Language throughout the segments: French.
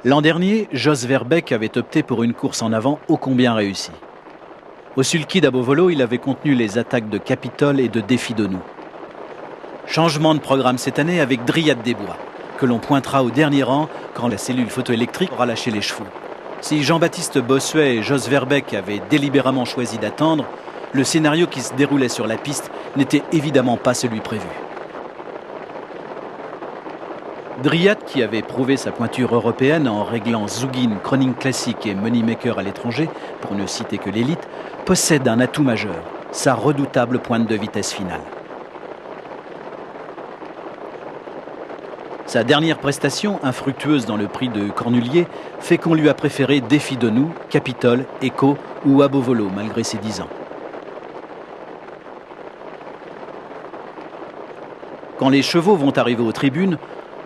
L'an dernier, Jos Verbeek avait opté pour une course en avant ô combien réussie. Au sulky d'Abovolo, il avait contenu les attaques de Capitol et de Défi Donou. Changement de programme cette année avec Dryade des Bois, que l'on pointera au dernier rang quand la cellule photoélectrique aura lâché les chevaux. Si Jean-Baptiste Bossuet et Jos Verbeek avaient délibérément choisi d'attendre, le scénario qui se déroulait sur la piste n'était évidemment pas celui prévu. Dryade, qui avait prouvé sa pointure européenne en réglant Zougine, Kroning Classic et Moneymaker à l'étranger, pour ne citer que l'élite, possède un atout majeur, sa redoutable pointe de vitesse finale. Sa dernière prestation, infructueuse dans le prix de Cornulier, fait qu'on lui a préféré Défi Donou, Capitol, Echo ou Abovolo, malgré ses 10 ans. Quand les chevaux vont arriver aux tribunes,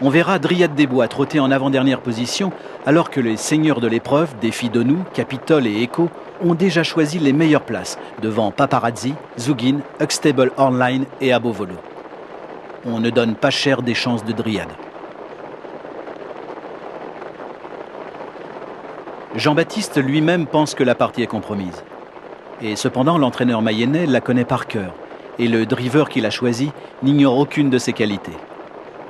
on verra Dryade des Bois trotter en avant-dernière position, alors que les seigneurs de l'épreuve, Défi Donou, Capitol et Echo, ont déjà choisi les meilleures places, devant Paparazzi, Zougine, Huxtable Online et Abovolo. On ne donne pas cher des chances de Dryade. Jean-Baptiste lui-même pense que la partie est compromise. Et cependant, l'entraîneur mayennais la connaît par cœur, et le driver qu'il a choisi n'ignore aucune de ses qualités.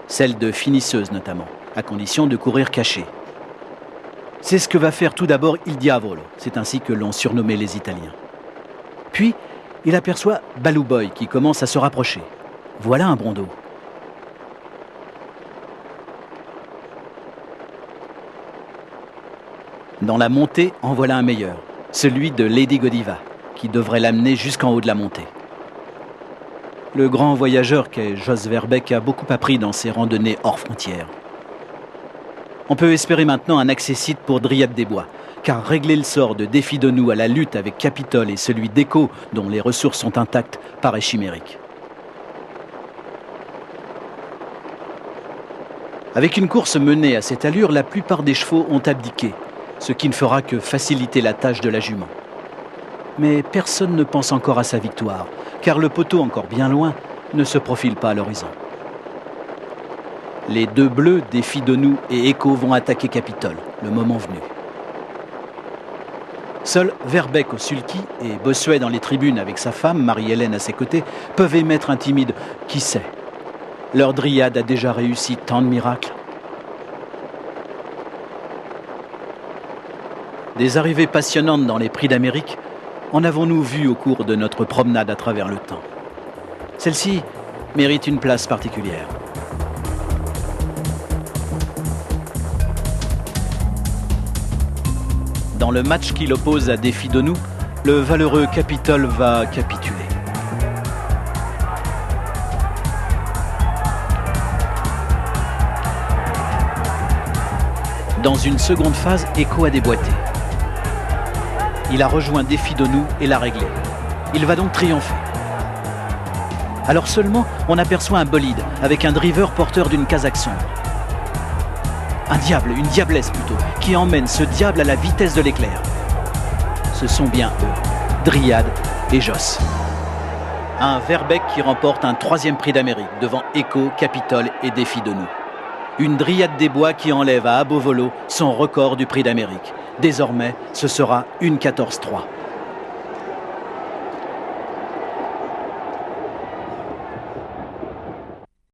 Celle de finisseuse notamment, à condition de courir caché. C'est ce que va faire tout d'abord Il Diavolo, c'est ainsi que l'ont surnommé les Italiens. Puis, il aperçoit Baloo Boy qui commence à se rapprocher. Voilà un brondeau. Dans la montée, en voilà un meilleur, celui de Lady Godiva, qui devrait l'amener jusqu'en haut de la montée. Le grand voyageur qu'est Jos Verbeek a beaucoup appris dans ses randonnées hors frontières. On peut espérer maintenant un accessite pour Dryade des Bois, car régler le sort de Défi Donou à la lutte avec Capitol et celui d'Echo, dont les ressources sont intactes, paraît chimérique. Avec une course menée à cette allure, la plupart des chevaux ont abdiqué, ce qui ne fera que faciliter la tâche de la jument. Mais personne ne pense encore à sa victoire, car le poteau, encore bien loin, ne se profile pas à l'horizon. Les deux bleus, Défi Donou et Echo, vont attaquer Capitol, le moment venu. Seuls Verbeek au sulky et Bossuet dans les tribunes avec sa femme, Marie-Hélène à ses côtés, peuvent émettre un timide « qui sait ». Leur Dryade a déjà réussi tant de miracles. Des arrivées passionnantes dans les prix d'Amérique, en avons-nous vu au cours de notre promenade à travers le temps. Celle-ci mérite une place particulière. Dans le match qui l'oppose à Défi Donou, le valeureux Capitol va capituler. Dans une seconde phase, Echo a déboîté. Il a rejoint Défi Donou et l'a réglé. Il va donc triompher. Alors seulement, on aperçoit un bolide avec un driver porteur d'une casaque sombre. Un diable, une diablesse plutôt, qui emmène ce diable à la vitesse de l'éclair. Ce sont bien eux, Dryade et Jos. Un Verbeek qui remporte un 3e prix d'Amérique devant Echo, Capitol et Défi Donou. Une Dryade des Bois qui enlève à Abovolo son record du prix d'Amérique. Désormais, ce sera une 14-3.